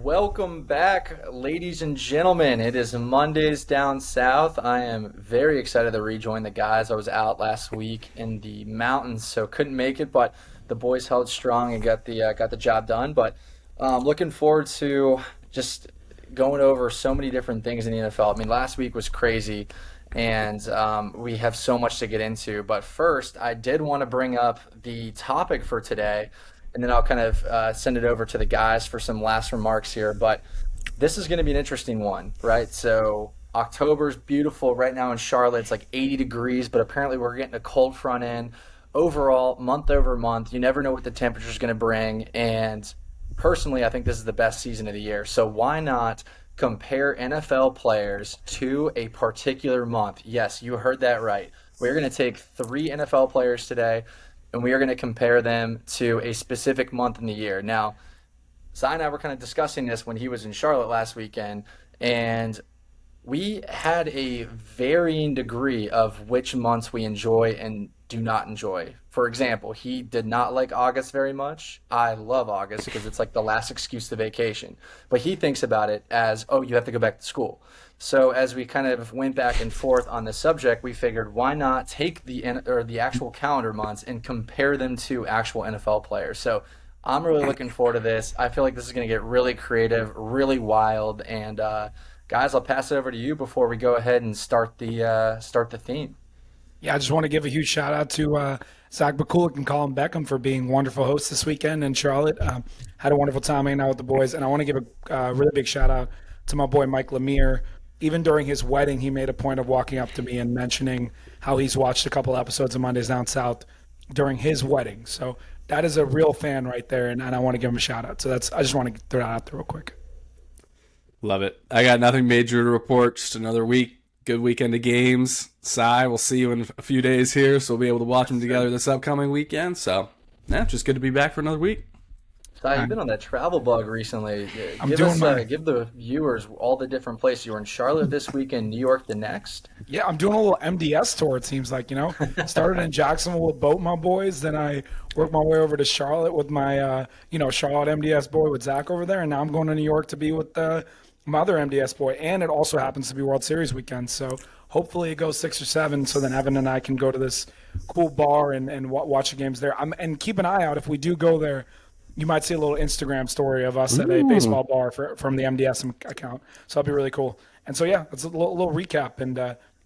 Welcome back, ladies and gentlemen. It is Mondays down south. I am very excited to rejoin the guys. I was out last week in the mountains, so couldn't make it, but the boys held strong and got the job done. But looking forward to just going over so many different things in the NFL. I mean, last week was crazy, and we have so much to get into. But first, I did want to bring up the topic for today, and then I'll kind of send it over to the guys for some last remarks here. But this is going to be an interesting one, right? So October's beautiful right now in Charlotte. It's like 80 degrees, but apparently we're getting a cold front end. Overall, month over month, you never know what the temperature is going to bring. And personally, I think this is the best season of the year. So why not compare NFL players to a particular month? Yes, you heard that right. We're going to take three NFL players today, and we are going to compare them to a specific month in the year. Now, Cy and I were kind of discussing this when he was in Charlotte last weekend, and we had a varying degree of which months we enjoy and do not enjoy. For example, he did not like August very much. I love August because it's like the last excuse to vacation. But he thinks about it as, oh, you have to go back to school. So as we kind of went back and forth on this subject, we figured why not take the actual calendar months and compare them to actual NFL players. So I'm really looking forward to this. I feel like this is going to get really creative, really wild, and guys, I'll pass it over to you before we go ahead and start the theme. Yeah, I just want to give a huge shout out to Zach Bakulik and Colin Beckham for being wonderful hosts this weekend in Charlotte. Had a wonderful time hanging out with the boys, and I want to give a really big shout out to my boy Mike Lemire. Even during his wedding, he made a point of walking up to me and mentioning how he's watched a couple episodes of Mondays Down South during his wedding. So that is a real fan right there, and I want to give him a shout out. So I just want to throw that out there real quick. Love it. I got nothing major to report. Just another week. Good weekend of games. Cy, we'll see you in a few days here, so we'll be able to watch them together this upcoming weekend. So, yeah, just good to be back for another week. Cy, you've been on that travel bug recently. Give the viewers all the different places. You were in Charlotte this weekend, New York the next. Yeah, I'm doing a little MDS tour, it seems like, Started in Jacksonville with both my boys, then I worked my way over to Charlotte with my, Charlotte MDS boy with Zach over there, and now I'm going to New York to be with my other MDS boy, and it also happens to be World Series weekend, so hopefully it goes 6 or 7, so then Evan and I can go to this cool bar and watch the games there. And keep an eye out. If we do go there, you might see a little Instagram story of us at a baseball bar from the MDS account, so that'll be really cool. And so, yeah, it's a little recap, and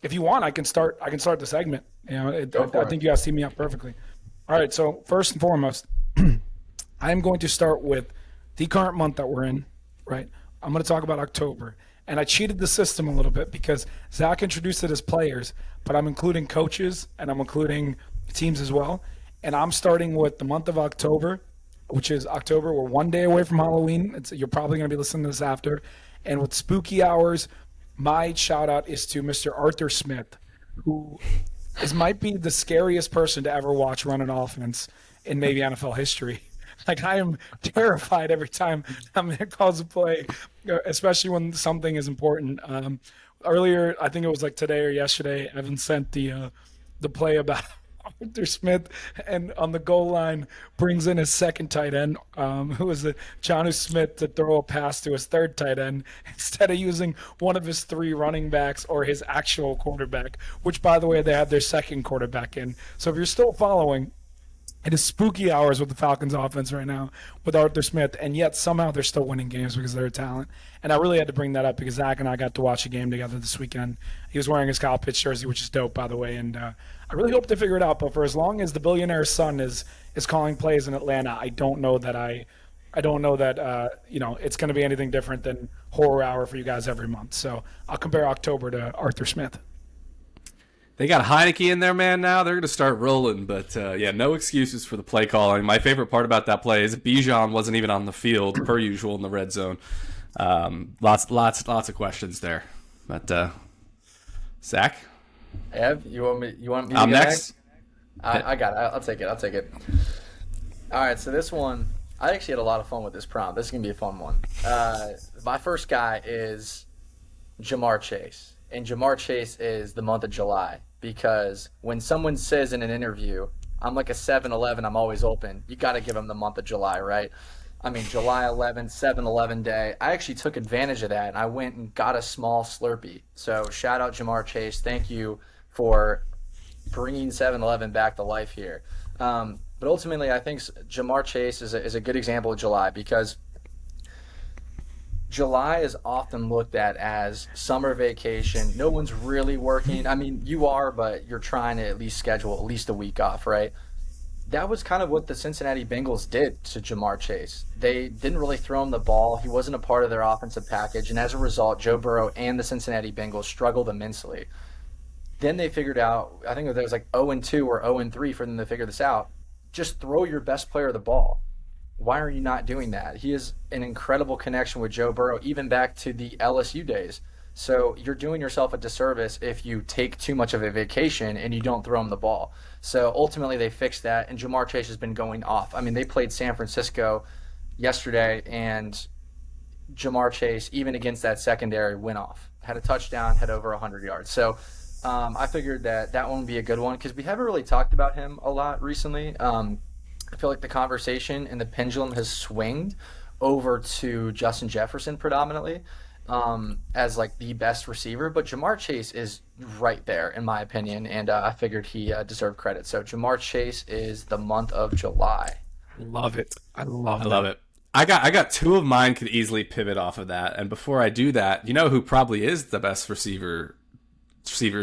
if you want, I can start the segment. I think you guys teed me up perfectly. All right, so first and foremost, I am going to start with the current month that we're in, right? I'm going to talk about October. And I cheated the system a little bit because Zach introduced it as players, but I'm including coaches and I'm including teams as well. And I'm starting with the month of October, which is October. We're one day away from Halloween. You're probably going to be listening to this after. And with spooky hours, my shout out is to Mr. Arthur Smith, who might be the scariest person to ever watch run an offense in maybe NFL history. Like, I am terrified every time I'm in calls a play, especially when something is important. Earlier, I think it was like today or yesterday, Evan sent the play about Arthur Smith, and on the goal line brings in his second tight end, who was Jonnu Smith, to throw a pass to his third tight end instead of using one of his three running backs or his actual quarterback, which, by the way, they had their second quarterback in. So if you're still following, it is spooky hours with the Falcons offense right now with Arthur Smith, and yet somehow they're still winning games because of their talent. And I really had to bring that up because Zach and I got to watch a game together this weekend. He was wearing his Kyle Pitts jersey, which is dope, by the way, and I really hope to figure it out. But for as long as the billionaire's son is calling plays in Atlanta, I don't know that it's going to be anything different than horror hour for you guys every month. So I'll compare October to Arthur Smith. They got Heineke in there, man. Now they're going to start rolling. But yeah, no excuses for the play calling. My favorite part about that play is Bijan wasn't even on the field per usual in the red zone. Lots of questions there. But Zach, Ev, you want me? To I'm go next. I got it. I'll take it. All right. So this one, I actually had a lot of fun with this prompt. This is gonna be a fun one. My first guy is Jamar Chase, and Jamar Chase is the month of July because when someone says in an interview, "I'm like a 7-Eleven, I'm always open," you got to give them the month of July, right? I mean, July 11th, 7-Eleven day. I actually took advantage of that, and I went and got a small Slurpee. So shout out Jamar Chase. Thank you for bringing 7-Eleven back to life here. But ultimately, I think Jamar Chase is a good example of July because July is often looked at as summer vacation. No one's really working. I mean, you are, but you're trying to at least schedule at least a week off, right? That was kind of what the Cincinnati Bengals did to Jamar Chase. They didn't really throw him the ball. He wasn't a part of their offensive package. And as a result, Joe Burrow and the Cincinnati Bengals struggled immensely. Then they figured out, I think there was like 0-2 or 0-3 for them to figure this out. Just throw your best player the ball. Why are you not doing that? He is an incredible connection with Joe Burrow, even back to the LSU days. So you're doing yourself a disservice if you take too much of a vacation and you don't throw him the ball. So ultimately they fixed that, and Jamar Chase has been going off. I mean, they played San Francisco yesterday, and Jamar Chase, even against that secondary, went off. Had a touchdown, had over 100 yards. So I figured that one would be a good one because we haven't really talked about him a lot recently. I feel like the conversation and the pendulum has swinged over to Justin Jefferson predominantly as like the best receiver, but Jamar Chase is right there in my opinion, and I figured he deserved credit. So Jamar Chase is the month of July. Love it. I love it. I got two of mine could easily pivot off of that. And before I do that, you know who probably is the best receivers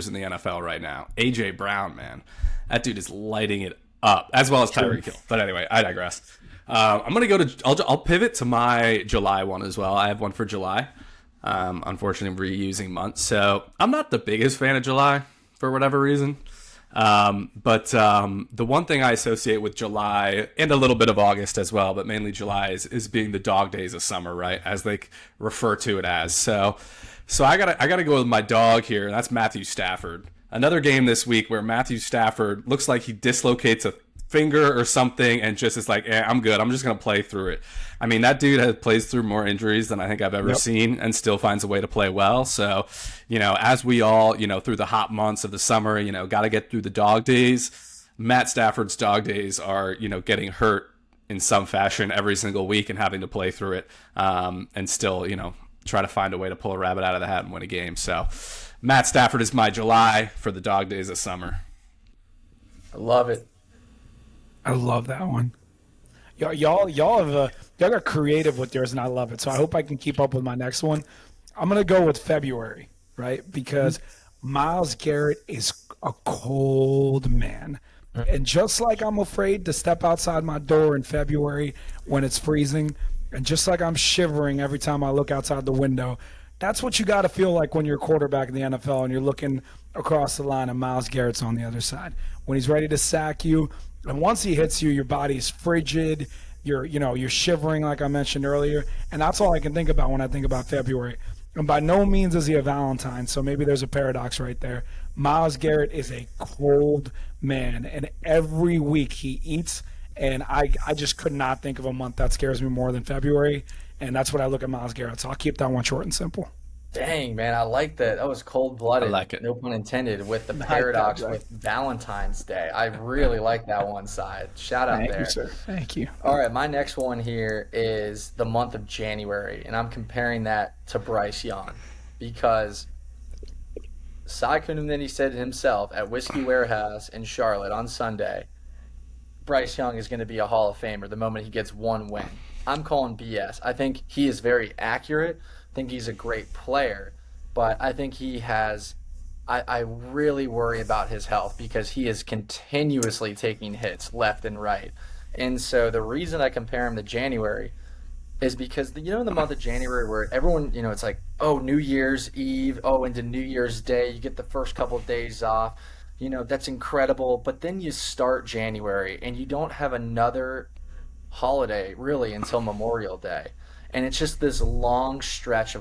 in the NFL right now? AJ Brown, man. That dude is lighting it up, as well as Tyreek Hill. But anyway, I digress. I'm gonna go to. I'll pivot to my July one as well. I have one for July. Unfortunately, reusing months, so I'm not the biggest fan of July for whatever reason. But the one thing I associate with July and a little bit of August as well, but mainly July is being the dog days of summer, right? As they refer to it as. So I gotta go with my dog here, and that's Matthew Stafford. Another game this week where Matthew Stafford looks like he dislocates a finger or something and just is like, I'm good. I'm just going to play through it. I mean, that dude plays through more injuries than I think I've ever seen and still finds a way to play well. So, as we all, through the hot months of the summer, got to get through the dog days. Matt Stafford's dog days are, getting hurt in some fashion every single week and having to play through it and still, try to find a way to pull a rabbit out of the hat and win a game. So Matt Stafford is my July for the dog days of summer. I love it. I love that one. Y'all got creative with yours, and I love it. So I hope I can keep up with my next one. I'm gonna go with February, right? Because Myles Garrett is a cold man, and just like I'm afraid to step outside my door in February when it's freezing, and just like I'm shivering every time I look outside the window, that's what you got to feel like when you're a quarterback in the NFL and you're looking across the line and Myles Garrett's on the other side. When he's ready to sack you, and once he hits you, your body's frigid. You're shivering, like I mentioned earlier, and that's all I can think about when I think about February. And by no means is he a Valentine, so maybe there's a paradox right there. Myles Garrett is a cold man, and every week he eats, and I just could not think of a month that scares me more than February, and that's what I look at Myles Garrett. So I'll keep that one short and simple. Dang, man, I like that. That was cold-blooded. I like it. No pun intended, with the paradox with Valentine's Day. I really like that one side. Shout out there. Thank you, sir. Thank you. All right, my next one here is the month of January, and I'm comparing that to Bryce Young because Cy Coonerty said himself at Whiskey Warehouse in Charlotte on Sunday, Bryce Young is going to be a Hall of Famer the moment he gets one win. I'm calling BS. I think he is very accurate. I think he's a great player, but I think he has I really worry about his health because he is continuously taking hits left and right. And so the reason I compare him to January is because, in the month of January where everyone, it's like, oh, New Year's Eve, oh, into New Year's Day, you get the first couple of days off. that's incredible. But then you start January and you don't have another holiday really until Memorial Day. And it's just this long stretch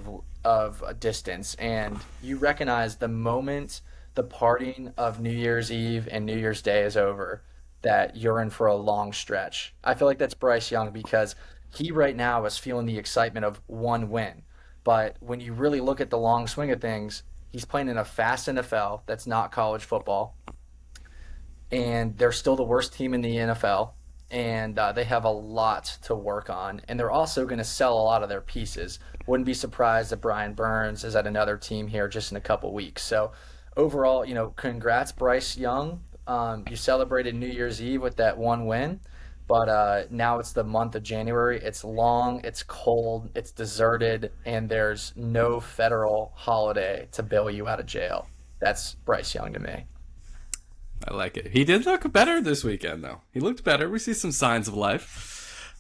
of a distance. And you recognize the moment the parting of New Year's Eve and New Year's Day is over, that you're in for a long stretch. I feel like that's Bryce Young because he right now is feeling the excitement of one win. But when you really look at the long swing of things, he's playing in a fast NFL that's not college football, and they're still the worst team in the NFL, and they have a lot to work on, and they're also going to sell a lot of their pieces. Wouldn't be surprised if Brian Burns is at another team here just in a couple weeks. So overall, congrats, Bryce Young. You celebrated New Year's Eve with that one win, but now it's the month of January. It's long, it's cold, it's deserted, and there's no federal holiday to bail you out of jail. That's Bryce Young to me. I like it. He did look better this weekend, though. He looked better. We see some signs of life.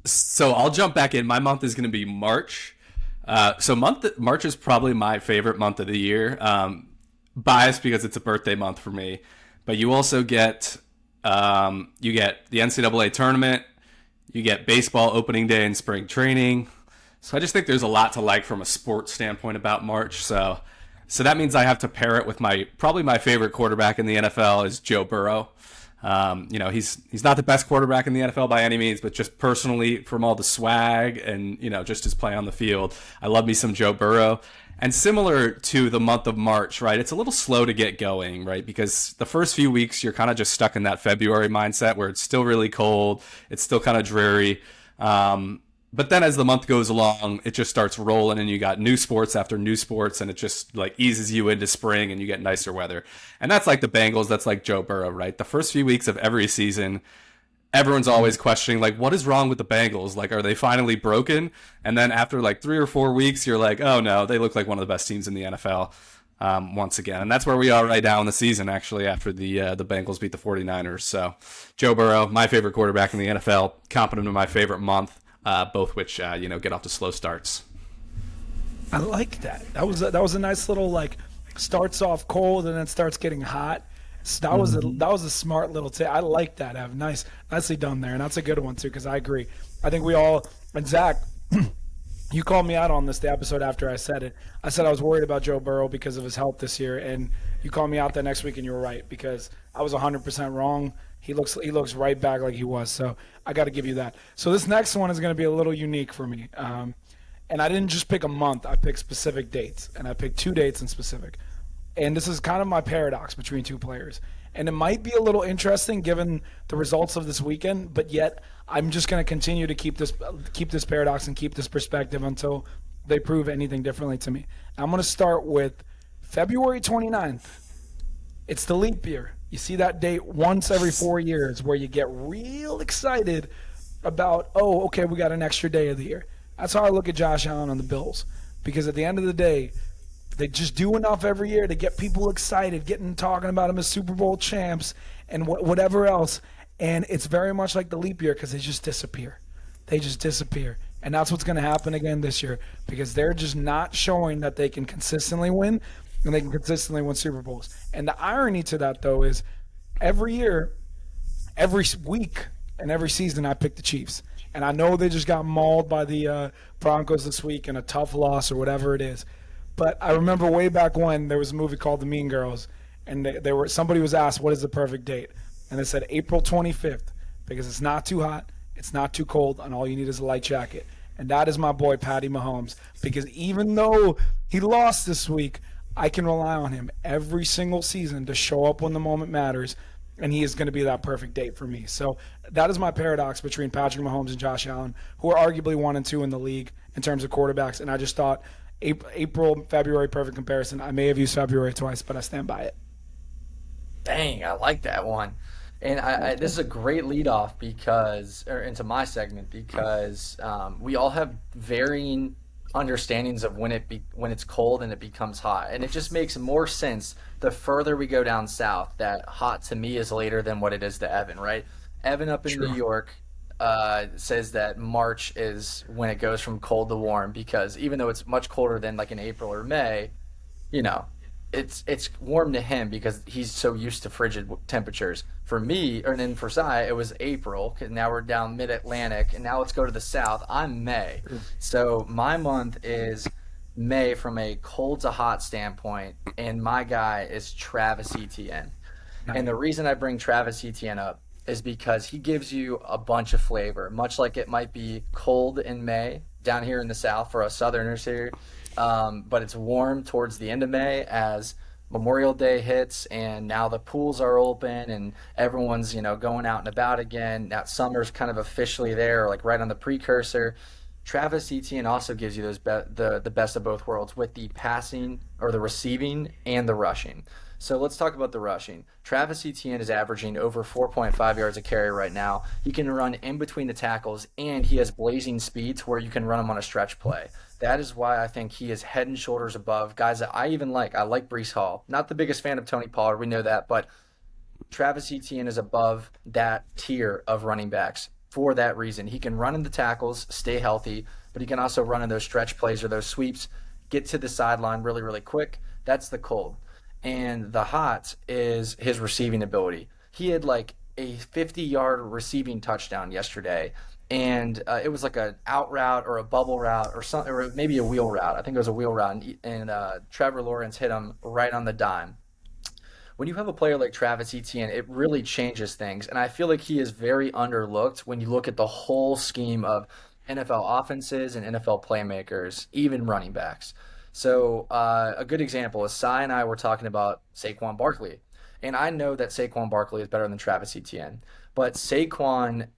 So I'll jump back in. My month is going to be March. March is probably my favorite month of the year. Biased because it's a birthday month for me. But you also get the NCAA tournament. You get baseball opening day and spring training. So I just think there's a lot to like from a sports standpoint about March. So that means I have to pair it with probably my favorite quarterback in the NFL is Joe Burrow. He's not the best quarterback in the NFL by any means, but just personally from all the swag and, just his play on the field, I love me some Joe Burrow. And similar to the month of March, right, it's a little slow to get going, right, because the first few weeks you're kind of just stuck in that February mindset where it's still really cold, it's still kind of dreary. But then as the month goes along, it just starts rolling and you got new sports after new sports and it just like eases you into spring and you get nicer weather. And that's like the Bengals. That's like Joe Burrow, right? The first few weeks of every season, everyone's always questioning like, what is wrong with the Bengals? Like, are they finally broken? And then after like 3 or 4 weeks, you're like, oh no, they look like one of the best teams in the NFL once again. And that's where we are right now in the season, actually, after the Bengals beat the 49ers. So Joe Burrow, my favorite quarterback in the NFL, competent in my favorite month. Both which get off to slow starts. I like that. That was a nice little like starts off cold and then starts getting hot. So that was a smart little tip. I like that. Ev. Nicely done there, and that's a good one too because I agree. I think we all and Zach, you called me out on this the episode after I said it. I said I was worried about Joe Burrow because of his health this year, and you called me out that next week, and you were right because I was 100% wrong. He looks right back like he was. So I got to give you that. So this next one is going to be a little unique for me. And I didn't just pick a month. I picked specific dates. And I picked 2 dates in specific. And this is kind of my paradox between 2 players. And it might be a little interesting given the results of this weekend, but yet I'm just going to continue to keep this paradox and keep this perspective until they prove anything differently to me. I'm going to start with February 29th. It's the leap year. You see that date once every 4 years where you get real excited about, oh, okay, we got an extra day of the year. That's how I look at Josh Allen on the Bills. Because at the end of the day, they just do enough every year to get people excited, talking about them as Super Bowl champs and whatever else. And it's very much like the leap year because they just disappear. They just disappear. And that's what's going to happen again this year because they're just not showing that they can consistently win. And they can consistently win Super Bowls. And the irony to that, though, is every year, every week, and every season, I pick the Chiefs. And I know they just got mauled by the Broncos this week in a tough loss or whatever it is. But I remember way back when there was a movie called The Mean Girls, and somebody was asked, what is the perfect date? And they said April 25th because it's not too hot, it's not too cold, and all you need is a light jacket. And that is my boy, Patty Mahomes. Because even though he lost this week, I can rely on him every single season to show up when the moment matters, and he is going to be that perfect date for me. So that is my paradox between Patrick Mahomes and Josh Allen, who are arguably 1 and 2 in the league in terms of quarterbacks. And I just thought April, February, perfect comparison. I may have used February twice, but I stand by it. Dang, I like that one. And this is a great leadoff into my segment because we all have varying understandings of when it's cold and it becomes hot, and it just makes more sense the further we go down south that hot to me is later than what it is to Evan, right? Evan up in New York says that March is when it goes from cold to warm because even though it's much colder than like in April or May, it's warm to him because he's so used to frigid temperatures. For me, or then for Cy, it was April. 'Cause now we're down mid-Atlantic, and now let's go to the south. I'm May, so my month is May from a cold to hot standpoint, and my guy is Travis Etienne. And the reason I bring Travis Etienne up is because he gives you a bunch of flavor, much like it might be cold in May down here in the South for us Southerners here. But it's warm towards the end of May as Memorial Day hits, and now the pools are open and everyone's, going out and about again. Now summer's kind of officially there, like right on the precursor. Travis Etienne also gives you the best of both worlds with the passing or the receiving and the rushing. So let's talk about the rushing. Travis Etienne is averaging over 4.5 yards a carry right now. He can run in between the tackles, and he has blazing speed to where you can run him on a stretch play. That is why I think he is head and shoulders above guys that I even like. I like Breece Hall. Not the biggest fan of Tony Pollard, we know that, but Travis Etienne is above that tier of running backs for that reason. He can run in the tackles, stay healthy, but he can also run in those stretch plays or those sweeps, get to the sideline really, really quick. That's the cold. And the hot is his receiving ability. He had like a 50-yard receiving touchdown yesterday, and it was like an out route or a bubble route or something, or maybe a wheel route. I think it was a wheel route, and Trevor Lawrence hit him right on the dime. When you have a player like Travis Etienne, it really changes things, and I feel like he is very underlooked when you look at the whole scheme of NFL offenses and NFL playmakers, even running backs. So a good example is Cy and I were talking about Saquon Barkley. And I know that Saquon Barkley is better than Travis Etienne. But Saquon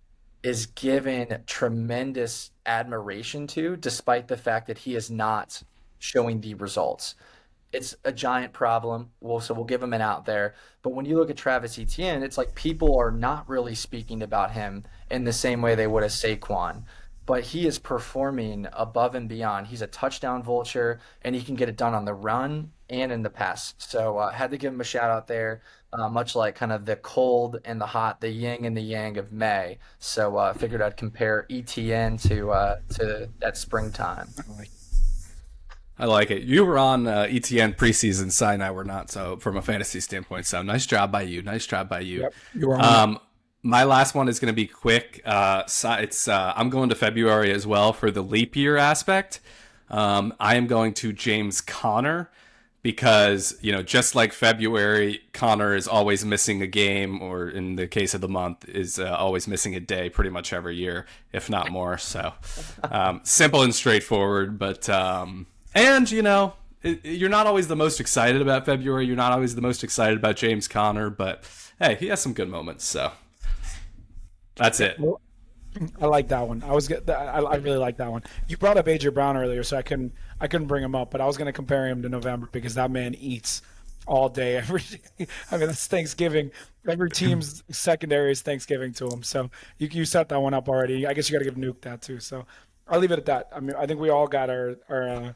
is given tremendous admiration to, despite the fact that he is not showing the results. It's a giant problem. So we'll give him an out there. But when you look at Travis Etienne, it's like people are not really speaking about him in the same way they would as Saquon. But he is performing above and beyond. He's a touchdown vulture, and he can get it done on the run and in the pass. So had to give him a shout out there, much like kind of the cold and the hot, the yin and the yang of May. So figured I'd compare ETN to that springtime. I like it. You were on ETN preseason. Cy and I were not, so from a fantasy standpoint. So nice job by you. Nice job by you. Yep, you were on. My last one is going to be quick. I'm going to February as well for the leap year aspect. I am going to James Conner because, just like February, Conner is always missing a game, or in the case of the month, is always missing a day pretty much every year, if not more. So simple and straightforward. But, you're not always the most excited about February. You're not always the most excited about James Conner, but hey, he has some good moments. So that's it. I like that one. I really like that one. You brought up AJ Brown earlier, so I couldn't bring him up, but I was going to compare him to November because that man eats all day every day. I mean, that's Thanksgiving. Every team's secondary is Thanksgiving to him. So you set that one up already. I guess you got to give Nuke that too. So I'll leave it at that. I mean, I think we all got our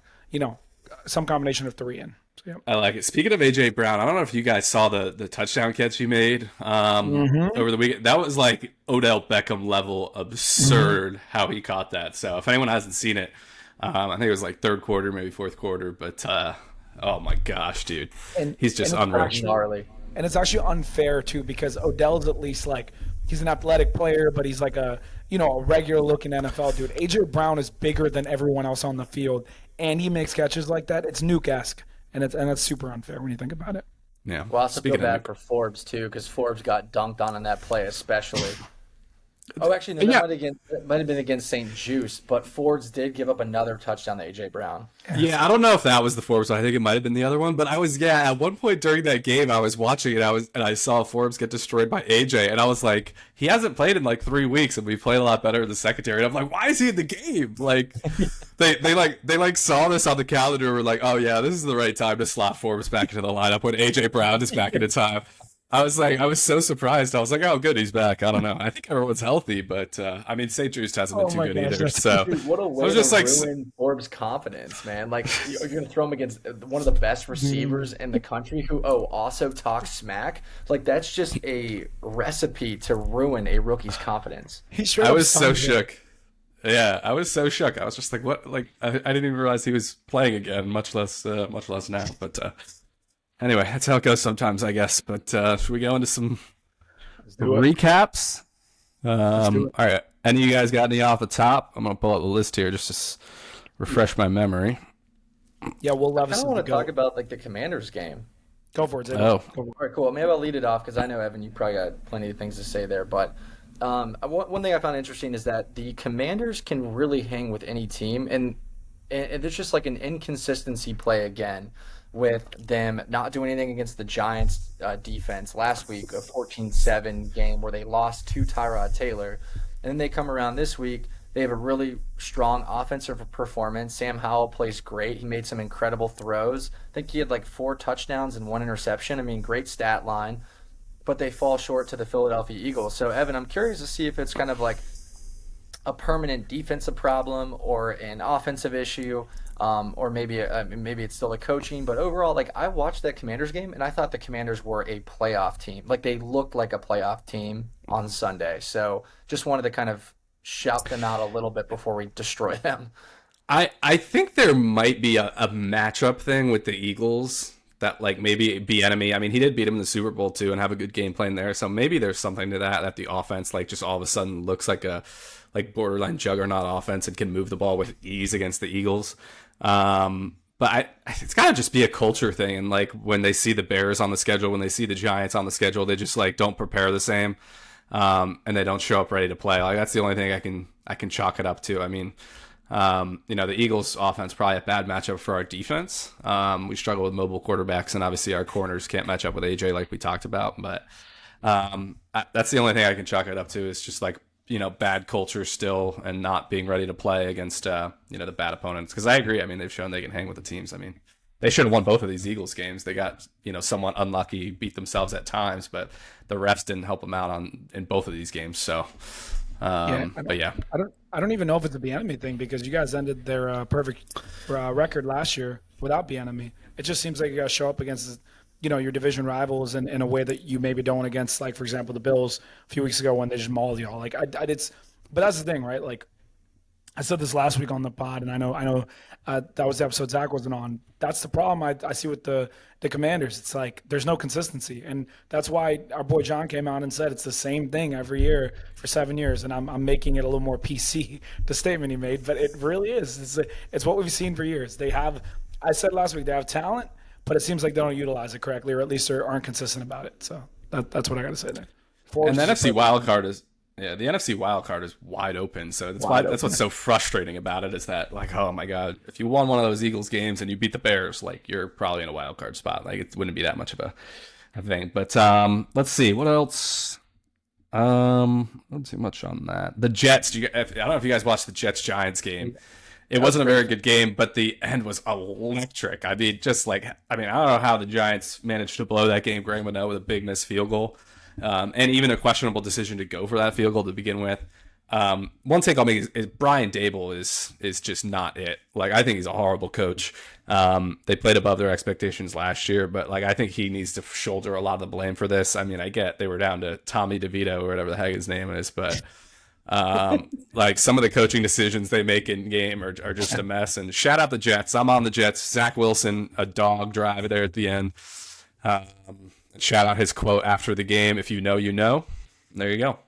some combination of three in. So, yeah. I like it. Speaking of AJ Brown, I don't know if you guys saw the touchdown catch he made over the weekend. That was like Odell Beckham level absurd how he caught that. So if anyone hasn't seen it, I think it was like third quarter, maybe fourth quarter. But oh my gosh, dude, he's just unreal. Gnarly. And it's actually unfair too because Odell's at least like he's an athletic player, but he's like a regular looking NFL dude. AJ Brown is bigger than everyone else on the field, and he makes catches like that. It's Nuke-esque. And that's super unfair when you think about it. Yeah. Well, I also feel bad for Forbes too, because Forbes got dunked on in that play, especially. Oh, actually, no, that might have been against St. Juice, but Forbes did give up another touchdown to AJ Brown. Yeah, I don't know if that was the Forbes one. I think it might have been the other one. But at one point during that game, I was watching it, and I saw Forbes get destroyed by AJ, and I was like, he hasn't played in like 3 weeks, and we played a lot better in the secondary. And I'm like, why is he in the game? Like, they saw this on the calendar and were like, oh yeah, this is the right time to slot Forbes back into the lineup when AJ Brown is back into time. I was so surprised. I was like, oh, good, he's back. I don't know. I think everyone's healthy, but St. Juice hasn't been too good either. So dude, what a way to ruin Forbes' confidence, man. Like, you're going to throw him against one of the best receivers in the country who, also talks smack. Like, that's just a recipe to ruin a rookie's confidence. I was so shook. Yeah, I was so shook. I was just like, what? Like, I didn't even realize he was playing again, much less now. But Anyway, that's how it goes sometimes, I guess. But should we go into some Let's do it. recaps? Let's do it. All right. Any of you guys got any off the top? I'm gonna pull out the list here just to refresh my memory. Yeah, Will I Levis kind is of the want to talk GOAT. about like the Commanders game. Go for it, Zay. Oh. Go for it. All right, cool. Maybe I'll lead it off because I know, Evan, you probably got plenty of things to say there. But one thing I found interesting is that the Commanders can really hang with any team, and there's just like an inconsistency play again with them not doing anything against the Giants defense last week, a 14-7 game where they lost to Tyrod Taylor. And then they come around this week. They have a really strong offensive performance. Sam Howell plays great. He made some incredible throws. I think he had like 4 touchdowns and 1 interception. I mean, great stat line. But they fall short to the Philadelphia Eagles. So, Evan, I'm curious to see if it's kind of like a permanent defensive problem or an offensive issue, or maybe it's still the coaching. But overall, like I watched that Commanders game and I thought the Commanders were a playoff team. Like they looked like a playoff team on Sunday. So just wanted to kind of shout them out a little bit before we destroy them. I think there might be a matchup thing with the Eagles that like maybe be enemy. I mean, he did beat him in the Super Bowl too and have a good game plan there. So maybe there's something to that the offense like just all of a sudden looks like a like borderline juggernaut offense and can move the ball with ease against the Eagles. But it's got to just be a culture thing. And like when they see the Bears on the schedule, when they see the Giants on the schedule, they just like don't prepare the same. And they don't show up ready to play. Like that's the only thing I can chalk it up to. I mean, the Eagles offense probably a bad matchup for our defense. We struggle with mobile quarterbacks and obviously our corners can't match up with AJ like we talked about, but, that's the only thing I can chalk it up to is just like, bad culture still and not being ready to play against, the bad opponents. Cause I agree. I mean, they've shown they can hang with the teams. I mean, they should have won both of these Eagles games. They got, somewhat unlucky, beat themselves at times, but the refs didn't help them out in both of these games. So, but yeah. I don't even know if it's a Bieniemy thing because you guys ended their perfect record last year without Bieniemy. It just seems like you guys show up against your division rivals in a way that you maybe don't against, like, for example, the Bills a few weeks ago when they just mauled y'all. Like I did, but that's the thing, right? Like I said this last week on the pod, and I know that was the episode Zach wasn't on. That's the problem I see with the Commanders. It's like there's no consistency, and that's why our boy John came out and said it's the same thing every year for 7 years. And I'm making it a little more PC, the statement he made, but it really is. It's what we've seen for years. I said last week they have talent, but it seems like they don't utilize it correctly, or at least aren't consistent about it. So that's what I got to say there. And the NFC wild card is the NFC wild card is wide open. So that's what's so frustrating about it is that like, oh my God, if you won one of those Eagles games and you beat the Bears, like you're probably in a wild card spot. Like it wouldn't be that much of a thing. But let's see what else. Not too much on that. The Jets. I don't know if you guys watched the Jets Giants game. It wasn't a very good game, but the end was electric. I mean, I don't know how the Giants managed to blow that game. Graham Minot with a big missed field goal, and even a questionable decision to go for that field goal to begin with. One take I'll make is Brian Dable is just not it. Like I think he's a horrible coach. They played above their expectations last year, but like I think he needs to shoulder a lot of the blame for this. I mean, I get they were down to Tommy DeVito or whatever the heck his name is, but. Like some of the coaching decisions they make in game are just a mess. And shout out the Jets. I'm on the Jets. Zach Wilson, a dog drive there at the end. Shout out his quote after the game. If you know, you know. There you go.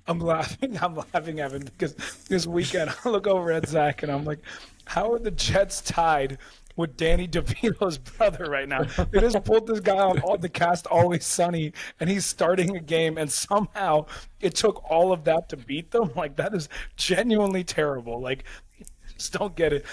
I'm laughing, Evan, because this weekend I look over at Zach and I'm like, how are the Jets tied with Danny DeVito's brother right now? They just pulled this guy on all the cast Always Sunny, and he's starting a game, and somehow it took all of that to beat them. Like, that is genuinely terrible. Like, just don't get it.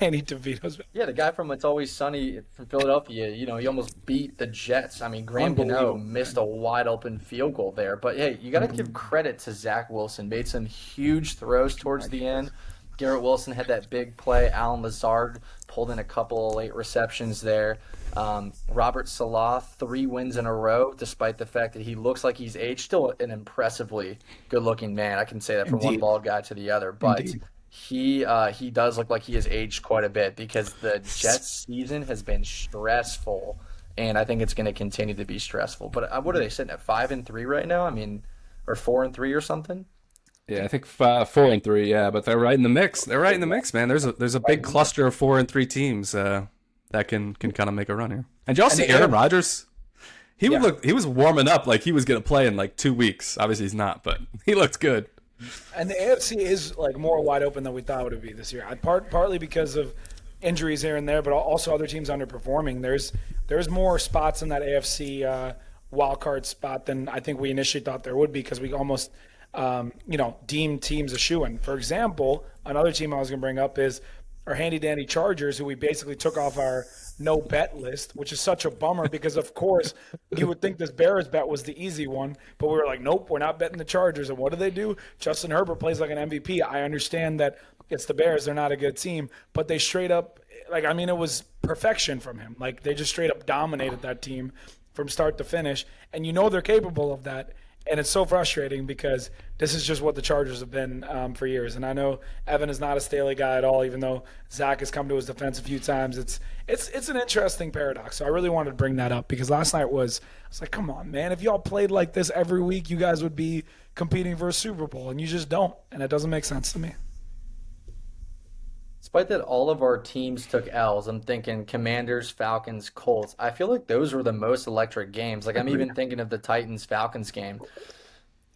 Danny DeVito's. Yeah, the guy from It's Always Sunny from Philadelphia, he almost beat the Jets. I mean, Graham Gano missed a wide open field goal there. But, hey, you got to give credit to Zach Wilson. Made some huge throws towards the end. Garrett Wilson had that big play. Alan Lazard pulled in a couple of late receptions there. Robert Salah, 3 wins in a row, despite the fact that he looks like he's aged. Still an impressively good-looking man. I can say that from one bald guy to the other. But he does look like he has aged quite a bit because the Jets season has been stressful, and I think it's going to continue to be stressful. But what are they sitting at, 5-3 right now? I mean, or 4-3 or something? Yeah, I think 4-3. Yeah, but they're right in the mix. They're right in the mix, man. There's a big cluster of 4-3 teams. that can kind of make a run here. And did y'all see they Aaron have- Rodgers? He Yeah. he was warming up like he was going to play in like 2 weeks. Obviously he's not, but he looked good. And the AFC is like more wide open than we thought it would be this year. Partly because of injuries here and there, but also other teams underperforming. There's more spots in that AFC wild card spot than I think we initially thought there would be, because we almost deemed teams a shoo-in. For example, another team I was going to bring up is our handy dandy Chargers, who we basically took off our no bet list, which is such a bummer because, of course, you would think this Bears bet was the easy one, but we were like, nope, we're not betting the Chargers. And what do? Justin Herbert plays like an MVP. I understand that it's the Bears. They're not a good team, but they straight up, it was perfection from him. Like, they just straight up dominated that team from start to finish, and they're capable of that. And it's so frustrating because this is just what the Chargers have been for years. And I know Evan is not a Staley guy at all, even though Zach has come to his defense a few times. It's an interesting paradox. So I really wanted to bring that up because last night I was like, come on, man. If y'all played like this every week, you guys would be competing for a Super Bowl, and you just don't. And it doesn't make sense to me. Despite that, all of our teams took L's. I'm thinking Commanders, Falcons, Colts. I feel like those were the most electric games. Like, I'm even thinking of the Titans-Falcons game.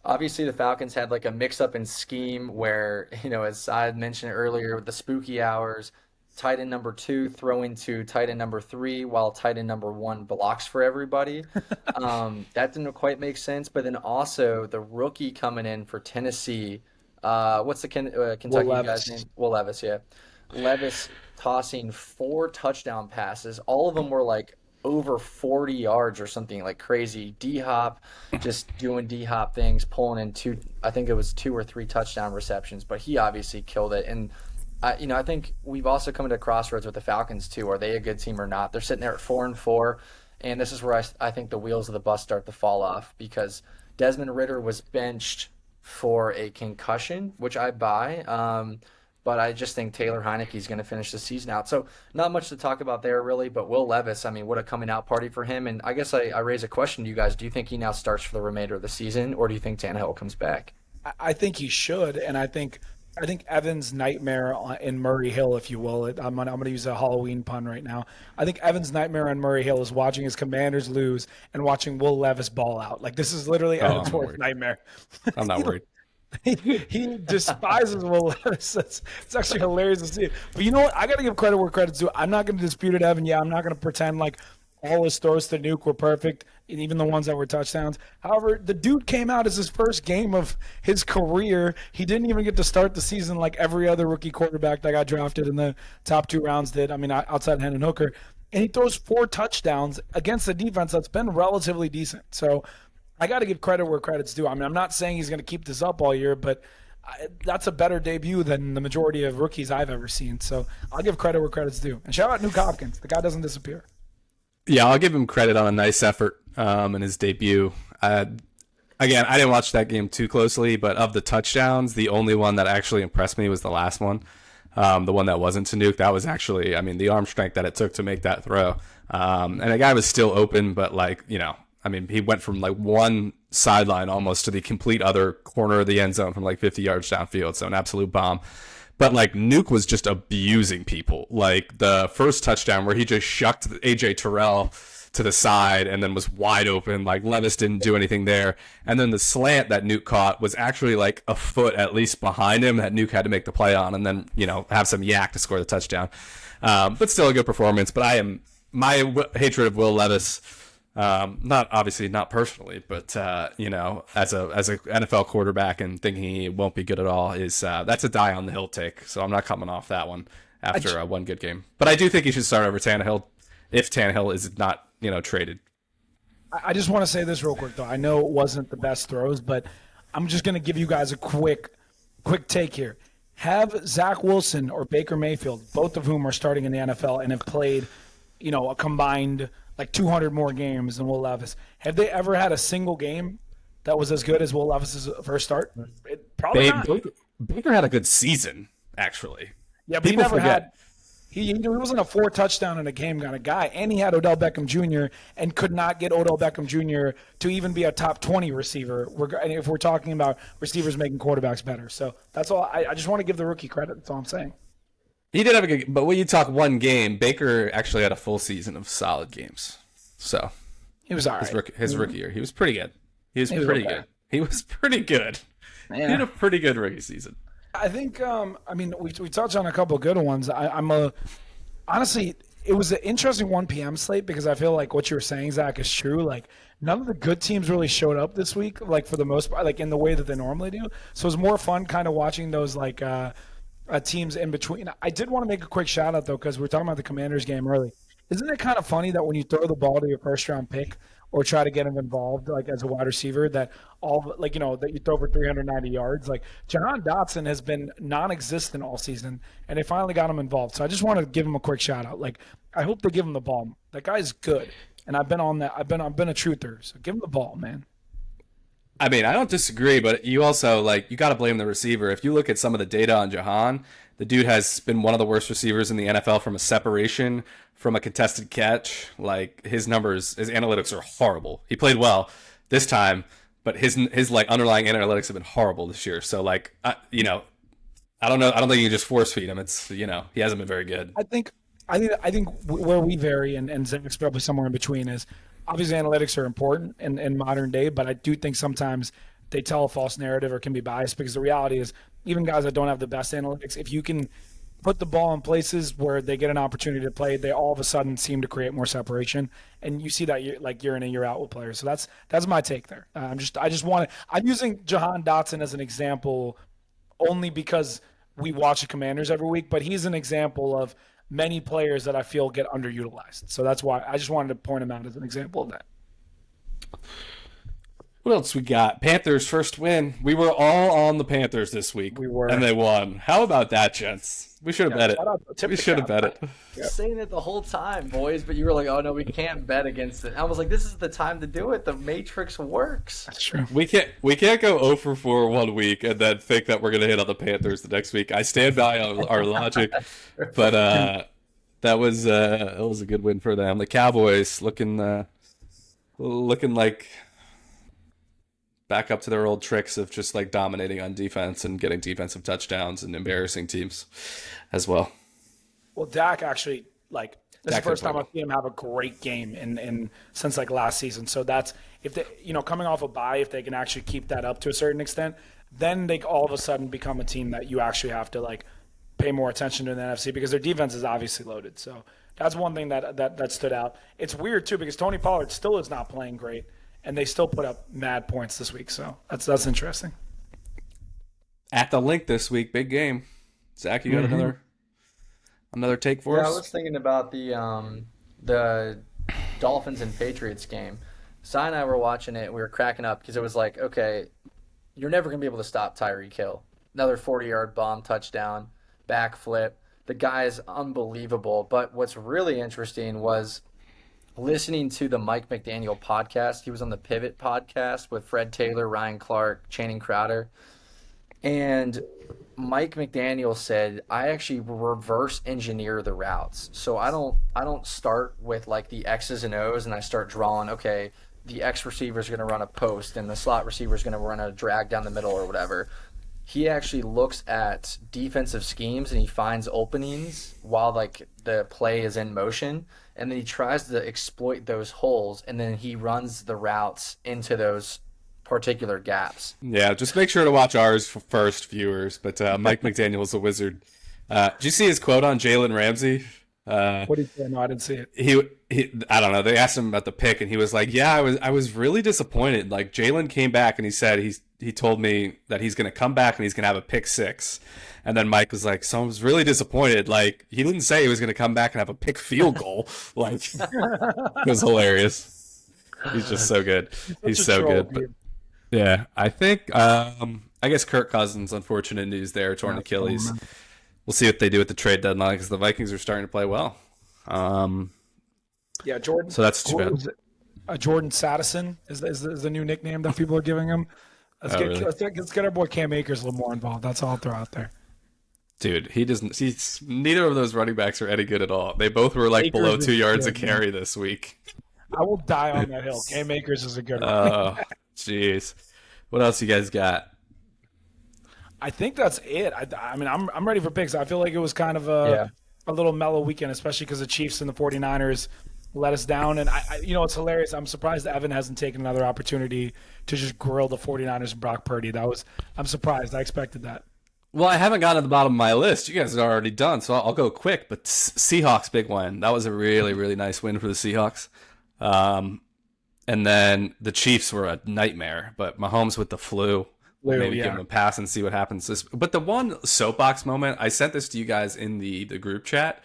Obviously, the Falcons had like a mix-up in scheme where, as I had mentioned earlier, with the spooky hours, tight end number 2 throwing to tight end number 3 while tight end number 1 blocks for everybody. That didn't quite make sense. But then also the rookie coming in for Tennessee. What's the Kentucky guy's name? Will Levis, yeah. Levis tossing 4 touchdown passes. All of them were like over 40 yards or something like crazy. D-Hop just doing D-Hop things, pulling in 2, I think it was 2 or 3 touchdown receptions, but he obviously killed it. And I think we've also come to a crossroads with the Falcons too. Are they a good team or not? They're sitting there at 4-4, and this is where I think the wheels of the bus start to fall off, because Desmond Ridder was benched for a concussion, which I buy. But I just think Taylor Heineke's going to finish the season out. So not much to talk about there, really. But Will Levis, what a coming out party for him. And I guess I raise a question to you guys. Do you think he now starts for the remainder of the season, or do you think Tannehill comes back? I think he should, and I think Evan's nightmare in Murray Hill, if you will. I'm going to use a Halloween pun right now. I think Evan's nightmare on Murray Hill is watching his Commanders lose and watching Will Levis ball out. Like, this is literally Evan's worst nightmare. I'm not worried. He despises Will Levis. It's actually hilarious to see. But you know what? I got to give credit where credit's due. I'm not going to dispute it, Evan. Yeah, I'm not going to pretend like all his throws to Nuke were perfect, and even the ones that were touchdowns. However, the dude came out as his first game of his career. He didn't even get to start the season like every other rookie quarterback that got drafted in the top 2 rounds did. Outside of Hendon Hooker. And he throws 4 touchdowns against a defense that's been relatively decent. So I got to give credit where credit's due. I'm not saying he's going to keep this up all year, but that's a better debut than the majority of rookies I've ever seen. So I'll give credit where credit's due. And shout out Nuke Hopkins. The guy doesn't disappear. Yeah, I'll give him credit on a nice effort in his debut. Again, I didn't watch that game too closely, but of the touchdowns, the only one that actually impressed me was the last one. The one that wasn't to Nuke. That was actually, the arm strength that it took to make that throw. And the guy was still open, but he went from like one sideline almost to the complete other corner of the end zone from like 50 yards downfield. So an absolute bomb. But like Nuke was just abusing people. Like the first touchdown where he just shucked AJ Terrell to the side and then was wide open. Like Levis didn't do anything there. And then the slant that Nuke caught was actually like a foot at least behind him that Nuke had to make the play on and then, have some yak to score the touchdown. But still a good performance. But my hatred of Will Levis, not personally, but as a NFL quarterback and thinking he won't be good at all is that's a die on the hill take. So I'm not coming off that one after one good game. But I do think he should start over Tannehill if Tannehill is not traded. I just want to say this real quick though. I know it wasn't the best throws, but I'm just going to give you guys a quick take here. Have Zach Wilson or Baker Mayfield, both of whom are starting in the NFL and have played, a combined like 200 more games than Will Levis. Have they ever had a single game that was as good as Will Levis's first start? Probably not. Baker had a good season, actually. Yeah, but he never had. He wasn't a 4 touchdown in a game kind of guy, and he had Odell Beckham Jr. and could not get Odell Beckham Jr. to even be a top 20 receiver. If we're talking about receivers making quarterbacks better, so that's all. I just want to give the rookie credit. That's all I'm saying. He did have a good, but when you talk one game, Baker actually had a full season of solid games. So He was all right. his rookie year, he was pretty good. He was He was pretty okay. good. He was pretty good. He had Yeah. a pretty good rookie season. I think. I mean, we touched on a couple of good ones. Honestly, it was an interesting 1 p.m. slate because I feel like what you were saying, Zach, is true. Like none of the good teams really showed up this week, like for the most part, like in the way that they normally do. So it was more fun kind of watching those like teams in between. I did want to make a quick shout out though because we were talking about the Commanders game early. Isn't it kind of funny that when you throw the ball to your first round pick or try to get him involved like as a wide receiver that all like that you throw for 390 yards, like Jahan Dotson has been non-existent all season and they finally got him involved. So I just want to give him a quick shout out. Like I hope they give him the ball. That guy's good. And I've been on that. I've been a truther. So give him the ball, man. I mean, I don't disagree, but you also you got to blame the receiver. If you look at some of the data on Jahan, the dude has been one of the worst receivers in the NFL from a separation, from a contested catch. Like his numbers, his analytics are horrible. He played well this time, but his underlying analytics have been horrible this year. So I don't know. I don't think you can just force feed him. It's he hasn't been very good. I think where we vary and Zach's probably somewhere in between is obviously analytics are important in modern day, but I do think sometimes they tell a false narrative or can be biased because the reality is even guys that don't have the best analytics, if you can put the ball in places where they get an opportunity to play, they all of a sudden seem to create more separation, and you see that year in and year out with players. So that's my take there. I'm using Jahan Dotson as an example only because we watch the Commanders every week, but he's an example of many players that I feel get underutilized. So that's why I just wanted to point him out as an example of that. What else we got? Panthers first win. We were all on the Panthers this week. We were. And they won. How about that, gents? We should have bet it. We should have bet it. I was saying it the whole time, boys, but you were like, "Oh no, we can't bet against it." I was like, "This is the time to do it. The Matrix works." That's true. We can't go 0 for 4 one week and then think that we're gonna hit on the Panthers the next week. I stand by our logic, but that was a good win for them. The Cowboys looking like back up to their old tricks of just dominating on defense and getting defensive touchdowns and embarrassing teams as well. Well, Dak actually this is the Dak first did time play I've seen him have a great game in since last season. So that's if they coming off a bye, if they can actually keep that up to a certain extent, then they all of a sudden become a team that you actually have to pay more attention to in the NFC because their defense is obviously loaded. So that's one thing that stood out. It's weird too because Tony Pollard still is not playing great. And they still put up mad points this week, so that's interesting. At the link this week, big game. Zach, you got another take for us? I was thinking about the Dolphins and Patriots game. Cy and I were watching it. We were cracking up because it was like, okay, you're never gonna be able to stop Tyreek Hill. Another 40-yard bomb touchdown, backflip. The guy is unbelievable. But what's really interesting was listening to the Mike McDaniel podcast. He was on the Pivot podcast with Fred Taylor, Ryan Clark, Channing Crowder. And Mike McDaniel said, I actually reverse engineer the routes. So I don't start with the X's and O's and I start drawing, okay, the X receiver is going to run a post and the slot receiver is going to run a drag down the middle or whatever. He actually looks at defensive schemes and he finds openings while the play is in motion, and then he tries to exploit those holes, and then he runs the routes into those particular gaps. Yeah, just make sure to watch ours first, viewers. But Mike McDaniel is a wizard. Did you see his quote on Jalen Ramsey? What did he say? No, I didn't see it. He I don't know. They asked him about the pick, and he was like, "Yeah, I was really disappointed. Jalen came back, and he said he told me that he's going to come back and he's going to have a pick 6." And then Mike was like, "So I was really disappointed. He didn't say he was going to come back and have a pick field goal." It was hilarious. He's just so good. He's so good. But, yeah, I think I guess Kirk Cousins, unfortunate news there, torn Achilles. We'll see what they do at the trade deadline because the Vikings are starting to play well. Yeah, Jordan. So that's too bad. Jordan Sadison is the new nickname that people are giving him. Really? Let's get our boy Cam Akers a little more involved. That's all I'll throw out there. Dude, neither of those running backs are any good at all. They both were below 2 yards a carry this week. I will die on that hill. Cam Akers is a good one. Oh, jeez. What else you guys got? I think that's it. I mean, I'm ready for picks. I feel like it was kind of Yeah. a little mellow weekend, especially because the Chiefs and the 49ers let us down. And it's hilarious. I'm surprised Evan hasn't taken another opportunity to just grill the 49ers and Brock Purdy. I'm surprised. I expected that. Well, I haven't gotten to the bottom of my list. You guys are already done, so I'll go quick. But Seahawks big win. That was a really, really nice win for the Seahawks. And then the Chiefs were a nightmare. But Mahomes with the flu. Maybe give him a pass and see what happens. But the one soapbox moment, I sent this to you guys in the group chat.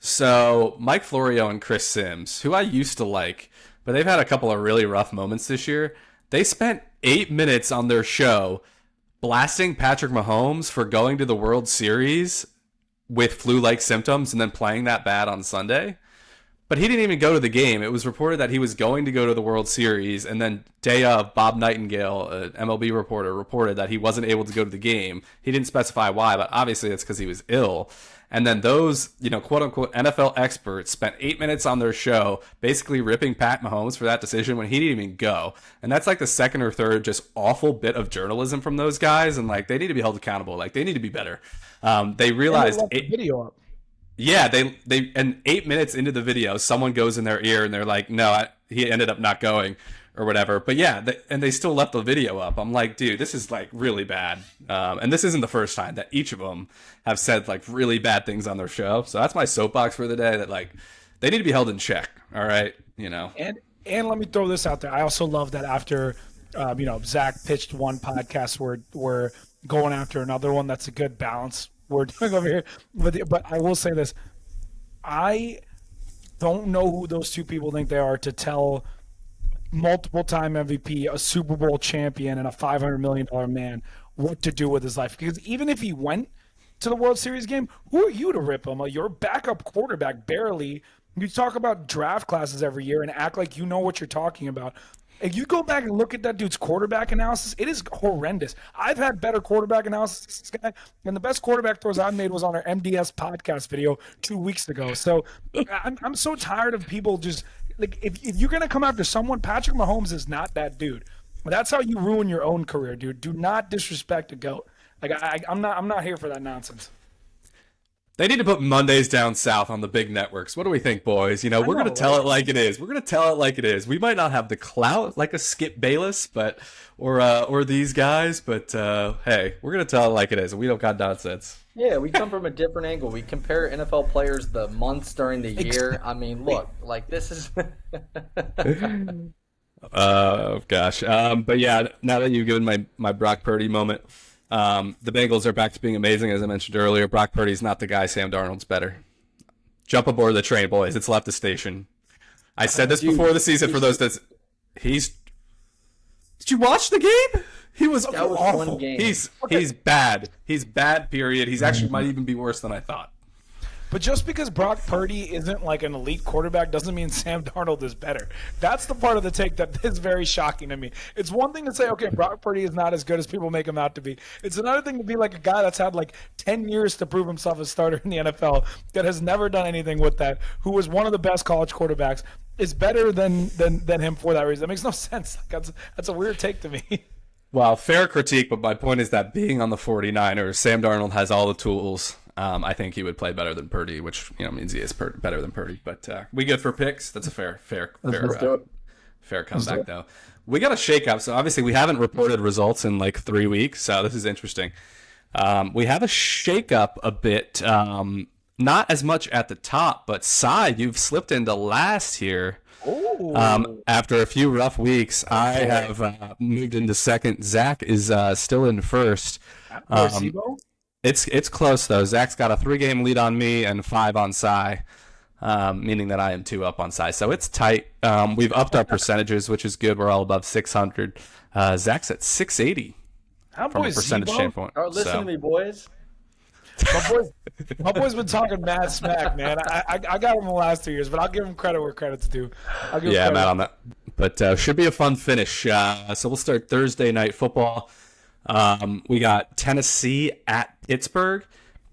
So Mike Florio and Chris Sims, who I used to like, but they've had a couple of really rough moments this year. They spent 8 minutes on their show blasting Patrick Mahomes for going to the World Series with flu-like symptoms and then playing that bad on Sunday. But he didn't even go to the game. It was reported that he was going to go to the World Series, and then day of, Bob Nightingale, an MLB reporter, reported that he wasn't able to go to the game. He didn't specify why, but obviously that's because he was ill. And then those, quote-unquote NFL experts spent 8 minutes on their show basically ripping Pat Mahomes for that decision when he didn't even go. And that's like the second or third just awful bit of journalism from those guys, and like they need to be held accountable. Like they need to be better. They realized the video up. Yeah, they and 8 minutes into the video, someone goes in their ear and they're like, "No, he ended up not going," or whatever. But yeah, and they still left the video up. I'm like, dude, this is like really bad. And this isn't the first time that each of them have said like really bad things on their show. So that's my soapbox for the day. That like they need to be held in check. All right, And let me throw this out there. I also love that after, Zach pitched one podcast, we're going after another one. That's a good balance we're doing over here. But I will say this. I don't know who those two people think they are to tell multiple-time MVP, a Super Bowl champion, and a $500 million man what to do with his life. Because even if he went to the World Series game, who are you to rip him? Your backup quarterback barely. You talk about draft classes every year and act like you know what you're talking about. If you go back and look at that dude's quarterback analysis, it is horrendous. I've had better quarterback analysis than this guy, and the best quarterback throws I made was on our MDS podcast video 2 weeks ago. So I'm so tired of people just like if you're gonna come after someone, Patrick Mahomes is not that dude. That's how you ruin your own career, dude. Do not disrespect a GOAT. Like I'm not here for that nonsense. They need to put Mondays Down South on the big networks. What do we think, boys? We're going to tell it like it is. We're going to tell it like it is. We might not have the clout like a Skip Bayless, or these guys, but hey, we're going to tell it like it is. We don't got nonsense. Yeah, we come from a different angle. We compare NFL players the months during the year. I mean, look, like this is. Oh gosh. But yeah, now that you've given my Brock Purdy moment. The Bengals are back to being amazing, as I mentioned earlier. Brock Purdy's not the guy. Sam Darnold's better. Jump aboard the train, boys. It's left the station. I said this before the season for those that Did you watch the game? He was awful. One game. He's bad. He's bad, period. He's actually might even be worse than I thought. But just because Brock Purdy isn't like an elite quarterback doesn't mean Sam Darnold is better. That's the part of the take that is very shocking to me. It's one thing to say, okay, Brock Purdy is not as good as people make him out to be. It's another thing to be like a guy that's had like 10 years to prove himself as starter in the NFL that has never done anything with that, who was one of the best college quarterbacks, is better than him for that reason. That makes no sense. That's a weird take to me. Well, fair critique, but my point is that being on the 49ers, Sam Darnold has all the tools. I think he would play better than Purdy, which means he is better than Purdy. But we good for picks? That's a fair comeback, though. We got a shakeup. So obviously we haven't reported results in like 3 weeks. So this is interesting. We have a shakeup a bit. Not as much at the top, but Cy, you've slipped into last here. After a few rough weeks, I have moved into second. Zach is still in first. It's close though. Zach's got a 3-game lead on me and 5 on Cy, meaning that I am 2 up on Cy. So it's tight. We've upped our percentages, which is good. We're all above 600. Zach's at 680 from a percentage standpoint. All right, listen to me, boys. My boy's been talking mad smack, man. I got him the last 2 years, but I'll give him credit where credit's due. Yeah, Matt on that. But should be a fun finish. So we'll start Thursday night football. We got Tennessee at Pittsburgh.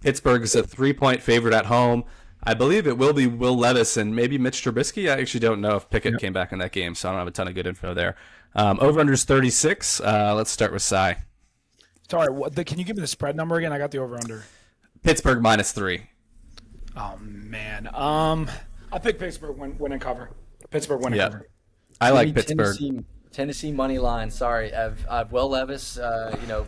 Pittsburgh is a 3-point favorite at home. I believe it will be Will Levis and maybe Mitch Trubisky. I actually don't know if Pickett came back in that game, so I don't have a ton of good info there. Over-under is 36. Let's start with Cy. Sorry, can you give me the spread number again? I got the over under. Pittsburgh -3. Oh man. I pick Pittsburgh win and cover. Pittsburgh win and Yep. cover. I Give like me Pittsburgh. Tennessee money line. Sorry, I've Will Levis.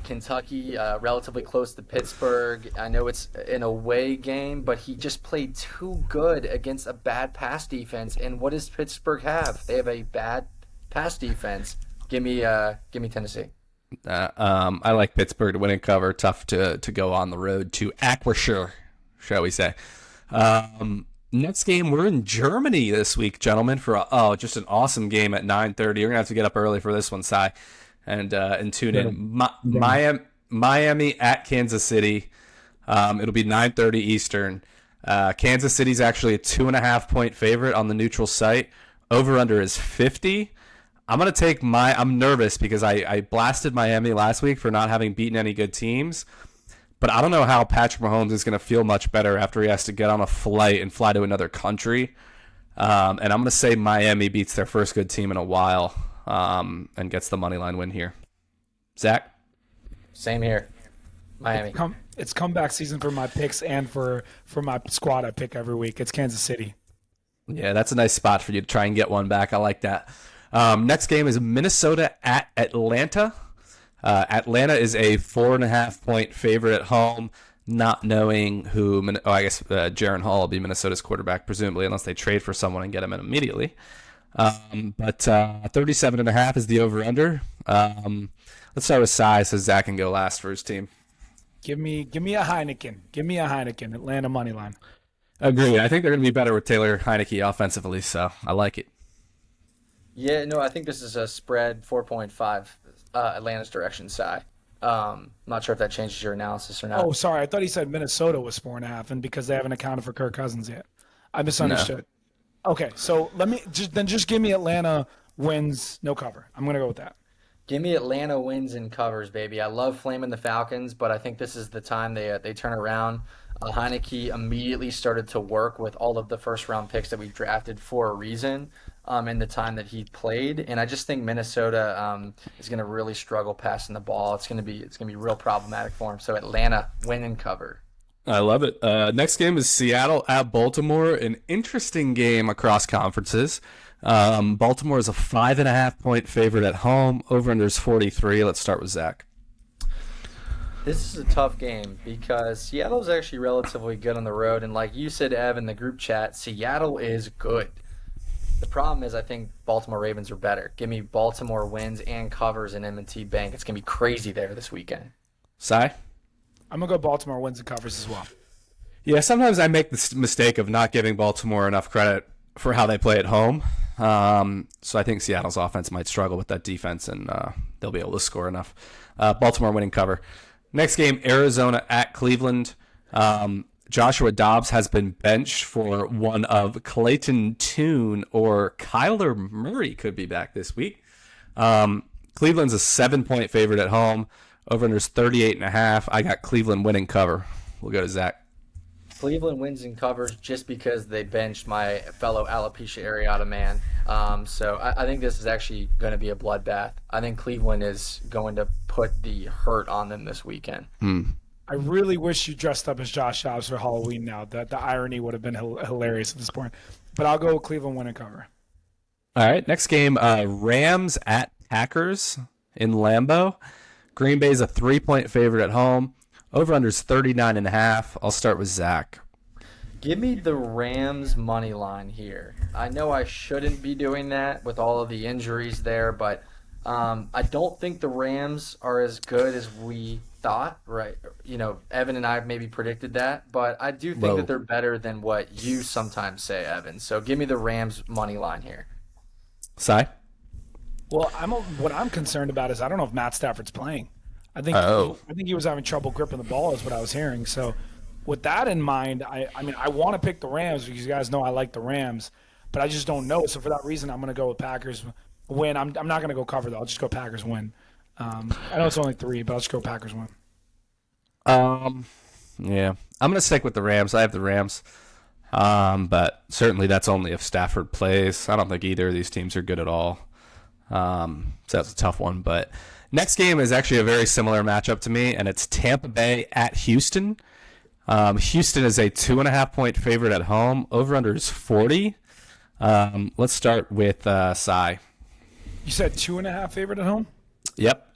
Kentucky, relatively close to Pittsburgh. I know it's an away game, but he just played too good against a bad pass defense. And what does Pittsburgh have? They have a bad pass defense. Give me Tennessee. I like Pittsburgh to win and cover. Tough to go on the road to Aquashire, shall we say. Next game, we're in Germany this week, gentlemen, for just an awesome game at 9:30. We're gonna have to get up early for this one, Cy, and tune in. Miami at Kansas City. It'll be 9:30 Eastern. Kansas City's actually a 2.5-point favorite on the neutral site. Over under is 50. I'm nervous because I blasted Miami last week for not having beaten any good teams. But I don't know how Patrick Mahomes is going to feel much better after he has to get on a flight and fly to another country. And I'm going to say Miami beats their first good team in a while and gets the money line win here. Zach? Same here. Miami. It's comeback season for my picks and for my squad I pick every week. It's Kansas City. Yeah, that's a nice spot for you to try and get one back. I like that. Next game is Minnesota at Atlanta. Atlanta is a 4.5-point favorite at home, not knowing who. I guess Jaron Hall will be Minnesota's quarterback, presumably, unless they trade for someone and get him in immediately. But 37.5 is the over/under. Let's start with Cy, so Zach can go last for his team. Give me a Heineken. Give me a Heineken. Atlanta money line. Agreed. I think they're going to be better with Taylor Heineke offensively, so I like it. Yeah, no, I think this is a spread 4.5 Atlanta's direction, Cy. Not sure if that changes your analysis or not. Oh, sorry. I thought he said Minnesota was 4.5, and because they haven't accounted for Kirk Cousins yet. I misunderstood. No. Okay, so just give me Atlanta wins, no cover. I'm gonna go with that. Give me Atlanta wins and covers, baby. I love flaming the Falcons, but I think this is the time they turn around. Heineke immediately started to work with all of the first-round picks that we drafted for a reason in the time that he played, and I just think Minnesota is going to really struggle passing the ball. It's going to be real problematic for him. So Atlanta win and cover. I love it. Next game is Seattle at Baltimore. An interesting game across conferences. Baltimore is a 5.5-point favorite at home. Over under is 43. Let's start with Zach. This is a tough game because Seattle's actually relatively good on the road, and like you said, Ev, in the group chat, Seattle is good. The problem is I think Baltimore Ravens are better. Give me Baltimore wins and covers in M&T Bank. It's going to be crazy there this weekend. Cy? I'm going to go Baltimore wins and covers as well. Yeah, sometimes I make the mistake of not giving Baltimore enough credit for how they play at home. So I think Seattle's offense might struggle with that defense, and they'll be able to score enough. Baltimore winning cover. Next game, Arizona at Cleveland. Joshua Dobbs has been benched for one of Clayton Tune or Kyler Murray could be back this week. Cleveland's a 7-point favorite at home. Over under is 38.5. I got Cleveland winning cover. We'll go to Zach. Cleveland wins and covers just because they benched my fellow alopecia areata man. So I think this is actually going to be a bloodbath. I think Cleveland is going to put the hurt on them this weekend. I really wish you dressed up as Josh Dobbs for Halloween now. The irony would have been hilarious at this point. But I'll go Cleveland win and cover. All right, next game, Rams at Packers in Lambeau. Green Bay's a 3-point favorite at home. Over-under is 39.5. I'll start with Zach. Give me the Rams money line here. I know I shouldn't be doing that with all of the injuries there, but I don't think the Rams are as good as we thought, right? You know, Evan and I maybe predicted that, but I do think that they're better than what you sometimes say, Evan. So give me the Rams money line here. Cy? Well, what I'm concerned about is I don't know if Matt Stafford's playing. I think he was having trouble gripping the ball is what I was hearing. So with that in mind, I mean, I want to pick the Rams because you guys know I like the Rams, but I just don't know. So for that reason, I'm going to go with Packers win. I'm not going to go cover, though. I'll just go Packers win. I know it's only 3, but I'll just go Packers win. Yeah. I'm going to stick with the Rams. I have the Rams. But certainly that's only if Stafford plays. I don't think either of these teams are good at all. So that's a tough one. But Next game is actually a very similar matchup to me, and it's Tampa Bay at Houston. Houston is a 2.5-point favorite at home. Over/under is 40. Let's start with Cy. You said 2.5 favorite at home? Yep.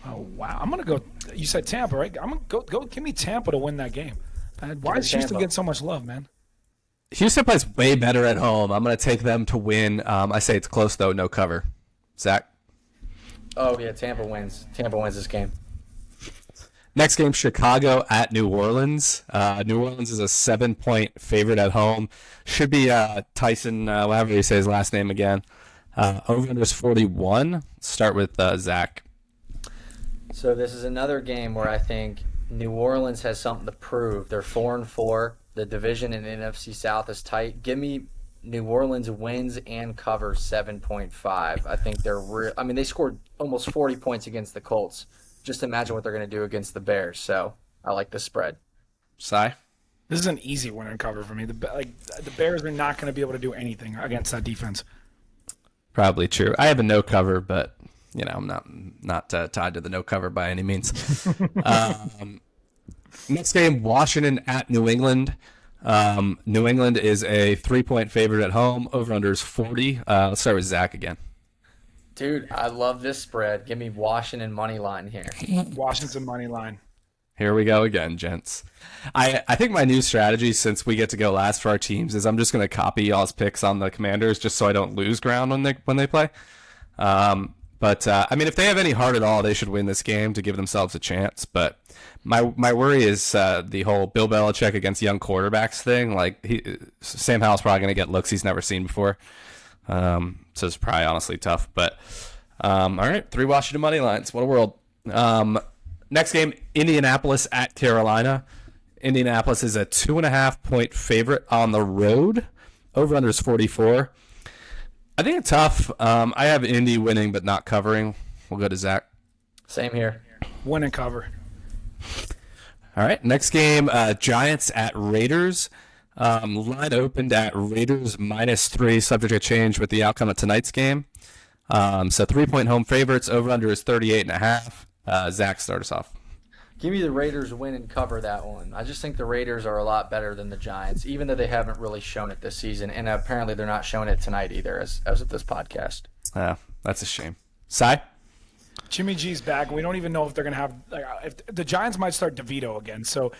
Oh, wow. I'm going to go. You said Tampa, right? I'm going to go. Give me Tampa to win that game. Why does Houston get so much love, man? Houston plays way better at home. I'm going to take them to win. I say it's close, though. No cover. Zach? Oh, yeah, Tampa wins. Tampa wins this game. Next game, Chicago at New Orleans. New Orleans is a 7-point favorite at home. Should be Tyson, whatever you say his last name again. Over-under is 41. Start with Zach. So this is another game where I think New Orleans has something to prove. They're 4-4. The division in NFC South is tight. Give me New Orleans wins and covers 7.5. I think they scored almost 40 points against the Colts. Just imagine what they're going to do against the Bears. So I like the spread. Cy? This is an easy win and cover for me. The Bears are not going to be able to do anything against that defense. Probably true. I have a no cover, but I'm not tied to the no cover by any means. Next game, Washington at New England. New England is a 3-point favorite at home. Over/under is 40. Let's start with Zach again. Dude, I love this spread. Give me Washington money line here. Washington money line. Here we go again, gents. I think my new strategy, since we get to go last for our teams, is I'm just going to copy y'all's picks on the Commanders just so I don't lose ground when they play. But if they have any heart at all, they should win this game to give themselves a chance. But my worry is the whole Bill Belichick against young quarterbacks thing. Like Sam Howell's probably going to get looks he's never seen before. So it's probably honestly tough. But all right, 3 Washington money lines. What a world. Next game, Indianapolis at Carolina. Indianapolis is a 2.5-point favorite on the road. Over/under is 44. I think it's tough. I have Indy winning but not covering. We'll go to Zach. Same here. Win and cover. All right, next game, Giants at Raiders. Line opened at Raiders -3, subject to change with the outcome of tonight's game. So 3-point home favorites. Over/under is 38.5. Zach, start us off. Give me the Raiders win and cover that one. I just think the Raiders are a lot better than the Giants, even though they haven't really shown it this season. And apparently they're not showing it tonight either, as of this podcast. That's a shame. Cy? Jimmy G's back. We don't even know if they're going to have if the Giants might start DeVito again. So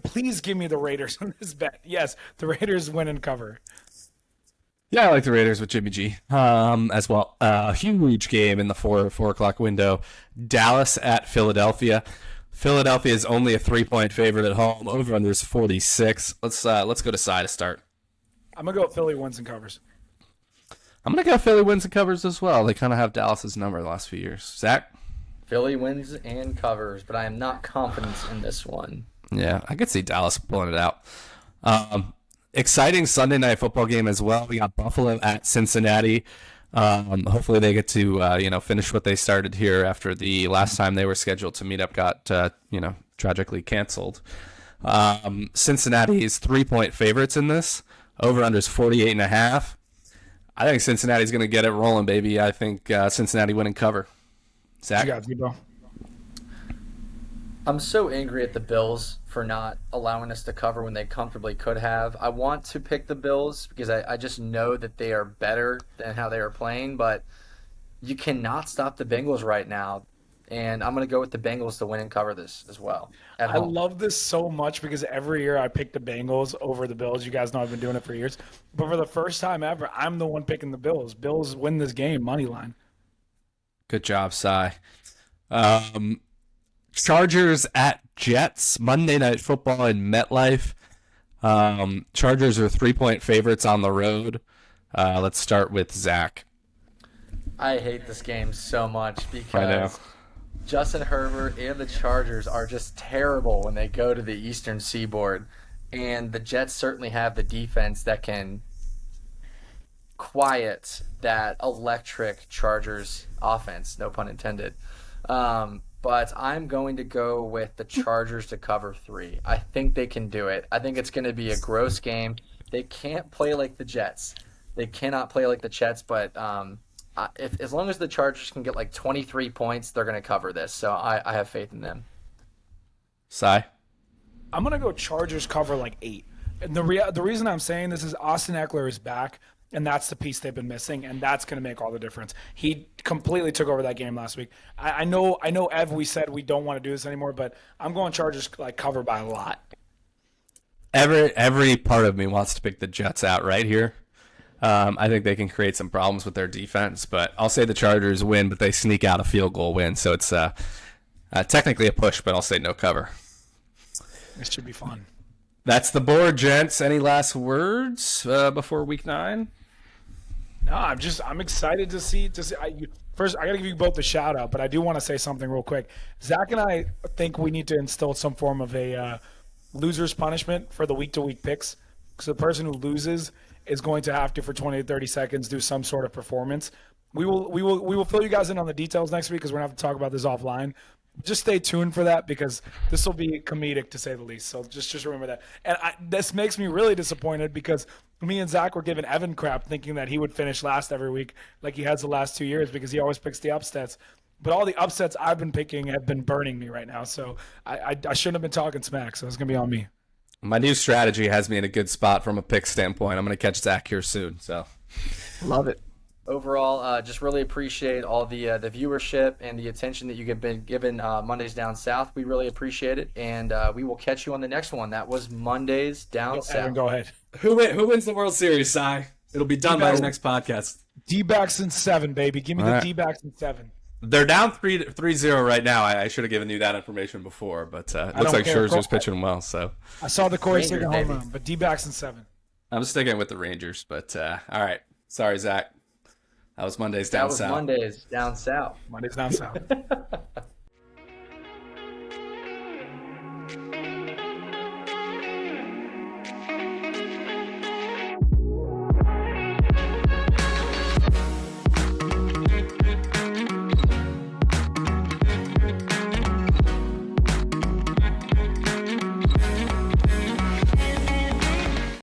please give me the Raiders on this bet. Yes, the Raiders win and cover. Yeah, I like the Raiders with Jimmy G as well. Huge game in the 4 o'clock window. Dallas at Philadelphia. Philadelphia is only a 3-point favorite at home. Over/under is 46. Let's go to Cy to start. I'm gonna go Philly wins and covers. I'm gonna go Philly wins and covers as well. They kind of have Dallas's number the last few years. Zach? Philly wins and covers, but I am not confident in this one. Yeah, I could see Dallas pulling it out. Exciting Sunday night football game as well. We got Buffalo at Cincinnati. Hopefully they get to finish what they started here after the last time they were scheduled to meet up got tragically canceled. Cincinnati is 3-point favorites in this. Over/under is 48.5. I think Cincinnati's going to get it rolling, baby. I think Cincinnati win and cover. Zach? You got Debo. I'm so angry at the Bills for not allowing us to cover when they comfortably could have. I want to pick the Bills because I just know that they are better than how they are playing, but you cannot stop the Bengals right now. And I'm going to go with the Bengals to win and cover this as well. I love this so much because every year I pick the Bengals over the Bills. You guys know I've been doing it for years. But for the first time ever, I'm the one picking the Bills. Bills win this game, money line. Good job, Cy. Chargers at Jets, Monday Night Football in MetLife. Chargers are 3-point favorites on the road. Let's start with Zach. I hate this game so much I know. because Justin Herbert and the Chargers are just terrible when they go to the Eastern Seaboard. And the Jets certainly have the defense that can quiet that electric Chargers offense, no pun intended. But I'm going to go with the Chargers to cover 3. I think they can do it. I think it's going to be a gross game. They can't play like the Jets. They cannot play like the Jets, but if as long as the Chargers can get like 23 points, they're going to cover this. So I have faith in them. Cy? I'm gonna go Chargers cover like 8. And the reason I'm saying this is Austin Eckler is back, and that's the piece they've been missing, and that's gonna make all the difference. He completely took over that game last week. I know, Ev, we said we don't want to do this anymore, but I'm going Chargers like cover by a lot. Every part of me wants to pick the Jets out right here. I think they can create some problems with their defense, but I'll say the Chargers win, but they sneak out a field goal win. So it's technically a push, but I'll say no cover. This should be fun. That's the board, gents. Any last words before week 9? No, I'm excited to see. First, I got to give you both a shout out, but I do want to say something real quick. Zach and I think we need to instill some form of a loser's punishment for the week-to-week picks. So the person who loses is going to have to, for 20 to 30 seconds, do some sort of performance. We will fill you guys in on the details next week because we're gonna have to talk about this offline. Just stay tuned for that because this will be comedic to say the least. So just remember that. And this makes me really disappointed because me and Zach were giving Evan crap thinking that he would finish last every week like he has the last 2 years because he always picks the upsets. But all the upsets I've been picking have been burning me right now. So I shouldn't have been talking smack. So it's going to be on me. My new strategy has me in a good spot from a pick standpoint. I'm going to catch Zach here soon. So Love it. Overall, just really appreciate all the viewership and the attention that you've been given Mondays Down South. We really appreciate it, and we will catch you on the next one. That was Mondays Down South. Evan, go ahead. who wins the World Series, Cy? It'll be done by the next podcast. D-backs in 7, baby. Give me All the right. D-backs in 7. They're down 3-0 right now. I should have given you that information before, but it looks don't like care. Scherzer's pitching well. So I saw the Corey Rangers, Seager home baby. run, but D-backs in 7. I'm sticking with the Rangers. But all right, sorry, Zach. That was Mondays That Down was South. Mondays Down South. Mondays down south.